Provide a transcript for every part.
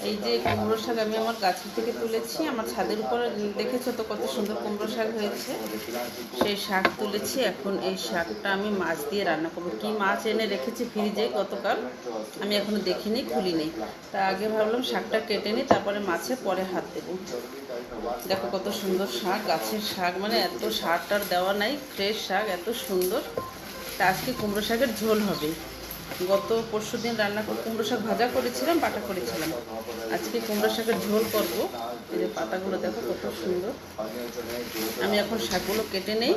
এই যে কুমড়ো শাক আমি আমার গাছের থেকে তুলেছি, আমার ছাদের উপর দেখেছো তো কত সুন্দর কুমড়ো শাক হয়েছে। সেই শাক তুলেছি, এখন এই শাকটা আমি মাছ দিয়ে রান্না করবো। কি মাছ এনে রেখেছি ফ্রিজে গতকাল, আমি এখনো দেখিনি, খুলিনি। তা আগে ভাবলাম শাকটা কেটে নিই, তারপরে মাছে পরে হাত দেবো। দেখো কত সুন্দর শাক, গাছের শাক, মানে এত সার টার দেওয়া নাই, ফ্রেশ শাক, এত সুন্দর। তা আজকে কুমড়ো শাকের ঝোল হবে। গত পরশু দিন রান্না করে কুমড়ো শাক ভাজা করেছিলাম, বাটা করেছিলাম। আজকে কুমড়ো শাকের ঝোল করব। এই যে পাতাগুলো দেখো কত সুন্দর। আমি এখন শাকগুলো কেটে নেই।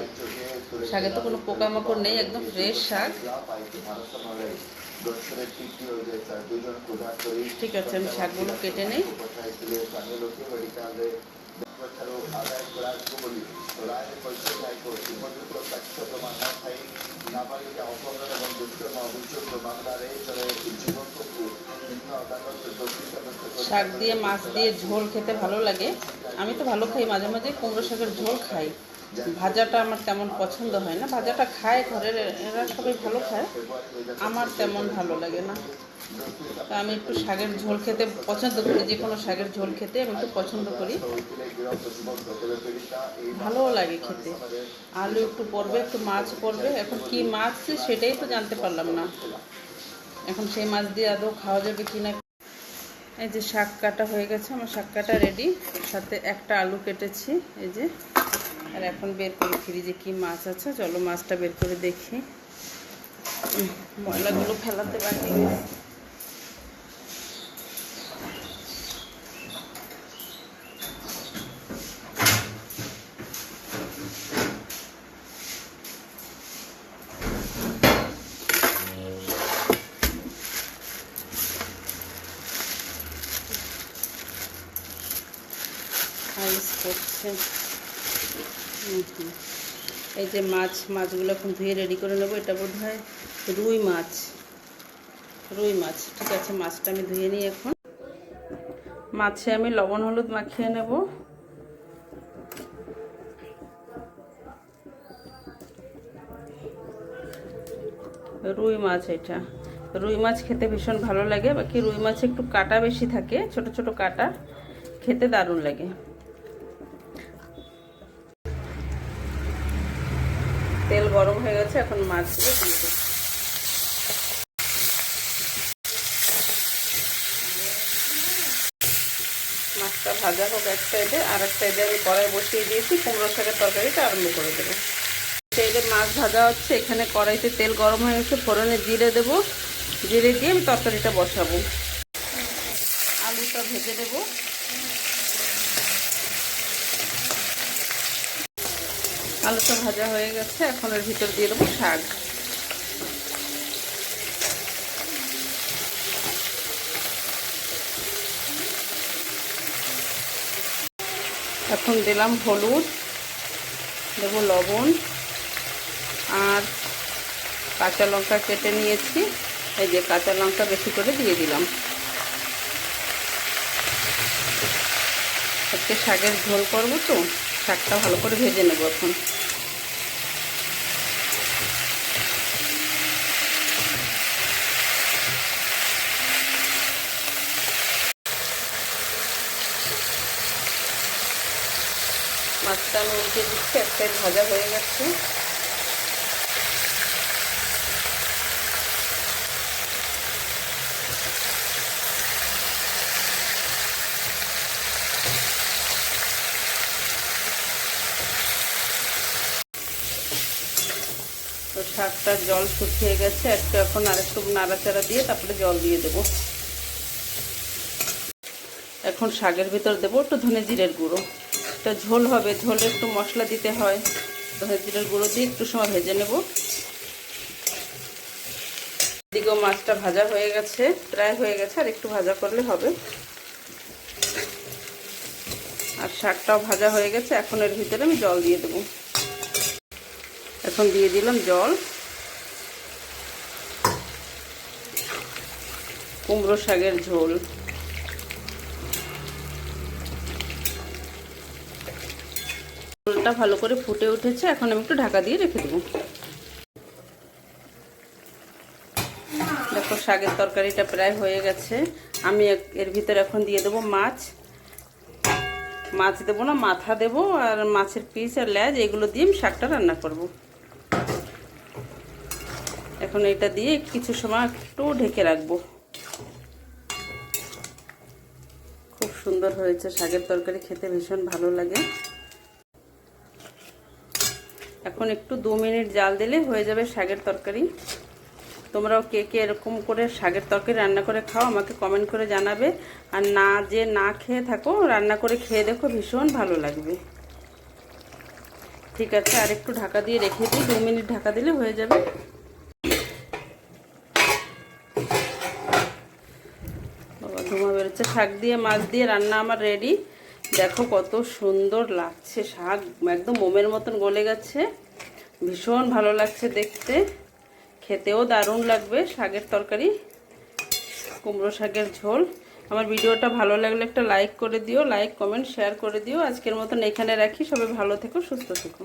শাকে তো কোনো পোকামাকড় নেই, একদম ফ্রেশ শাক। ঠিক আছে, আমি শাকগুলো কেটে নেই। শাক দিয়ে মাছ দিয়ে ঝোল খেতে ভালো লাগে। আমি তো ভালো খাই, মাঝে মাঝে কুমড়ো শাকের ঝোল খাই। ভাজাটা আমার তেমন পছন্দ হয় না। ভাজাটা খায় ঘরের, এরা সবাই ভালো খায়, আমার তেমন ভালো লাগে না। তা আমি একটু শাকের ঝোল খেতে পছন্দ করি, যে কোনো শাকের ঝোল খেতে আমি একটু পছন্দ করি, ভালোও লাগে খেতে। আলু একটু পড়বে, একটু মাছ পড়বে। এখন কি মাছ সেটাই তো জানতে পারলাম না, এখন সেই মাছ দিয়ে আদৌ খাওয়া যাবে কি না। এই যে শাক কাটা হয়ে গেছে, আমার শাক কাটা রেডি, সাথে একটা আলু কেটেছি এই যে। আর এখন বের করি ফ্রিজে কি মাছ আছে, চলো মাছটা বের করে দেখি। ময়লাগুলো ফেলাতে বাকি। আইস করছে। এই যে মাছগুলো এখন ধুয়ে রেডি করে নেবো। এটা বোধ হয় রুই মাছ, ঠিক আছে, মাছটা আমি ধুয়ে নিই। এখন মাছে আমি লবণ হলুদ মাখিয়ে নেব। রুই মাছ, এটা রুই মাছ খেতে ভীষণ ভালো লাগে। বাকি রুই মাছে একটু কাটা বেশি থাকে, ছোট ছোট কাটা, খেতে দারুণ লাগে। তেল গরম হয়ে গেছে, এখন মাছগুলো দিয়ে দেব। মাছটা ভাজা হোক এক সাইডে, আর এক সাইডে আমি কড়াই বসিয়ে দিয়েছি, কুমড়ো শাকের তরকারিটা আরম্ভ করে দেবো। সাইডে মাছ ভাজা হচ্ছে, এখানে কড়াইতে তেল গরম হয়ে গেছে, ফোড়নে জিরে দেবো। জিরে দিয়ে আমি তরকারিটা বসাবো। আলুটা ভেজে দেবো। আলুটা ভাজা হয়ে গেছে, এখন এর ভিতর দিয়ে দেবো শাক। এখন দিলাম হলুদ, দেবো লবণ, আর কাঁচা লঙ্কা কেটে নিয়েছি, এই যে কাঁচা লঙ্কা বেশি করে দিয়ে দিলাম। আজকে শাকের ঝোল করবো তো, শাকটা ভালো করে ভেজে নেব। এখন মাছটা আমি উল্টে দিচ্ছি, এক সাইড ভাজা হয়ে গেছে। তো শাকটার জল শুকিয়ে গেছে, এখন আরেকটু নাড়াচাড়া দিয়ে তারপরে জল দিয়ে দেবো। এখন শাকের ভিতর দেবো একটু ধনে জিরের গুঁড়ো। এটা ঝোল হবে, ঝোলে একটু মশলা দিতে হয়, ধনে জিরের গুঁড়ো দিয়ে একটু সময় ভেজে নেব। এদিকেও মাছটা ভাজা হয়ে গেছে, প্রায় হয়ে গেছে, আর একটু ভাজা করলে হবে। আর শাকটাও ভাজা হয়ে গেছে, এখন এর ভিতরে আমি জল দিয়ে দেবো। এখন দিয়ে দিলাম জল। কুমড়ো শাকের ঝোল। ঝোলটা ভালো করে ফুটে উঠেছে, এখন আমি একটু ঢাকা দিয়ে রেখে দেবো। দেখো শাকের তরকারিটা প্রায় হয়ে গেছে। আমি এর ভিতরে এখন দিয়ে দেবো মাছ। মাছ দেবো না, মাথা দেবো আর মাছের পিস আর লেজ, এগুলো দিয়ে আমি শাকটা রান্না করব। এখন এটা দিয়ে কিছু সময় একটু ঢেকে রাখবো। খুব সুন্দর হয়েছে শাকের তরকারি, খেতে ভীষণ ভালো লাগে। এখন একটু 2 মিনিট জাল দিলে হয়ে যাবে শাকের তরকারি। তোমরাও কে কে এরকম করে শাকের তরকারি রান্না করে খাও আমাকে কমেন্ট করে জানাবে। আর না খেয়ে থাকো, রান্না করে খেয়ে দেখো, ভীষণ ভালো লাগবে। ঠিক আছে, আর একটু ঢাকা দিয়ে রেখে দিই, 2 মিনিট ঢাকা দিলে হয়ে যাবে। বাবা ধোঁয়া বেরোচ্ছে। শাক দিয়ে মাছ দিয়ে রান্না আমার রেডি। দেখো কত সুন্দর লাগছে, শাক একদম মোমের মতন গলে গেছে, ভীষণ ভালো লাগছে দেখতে, খেতেও দারুণ লাগবে। শাকের তরকারি, কুমড়ো শাকের ঝোল। আমার ভিডিওটা ভালো লাগলে একটা লাইক করে দিও, লাইক কমেন্ট শেয়ার করে দিও। আজকের মতন এখানে রাখি, সবাই ভালো থেকো, সুস্থ থেকো।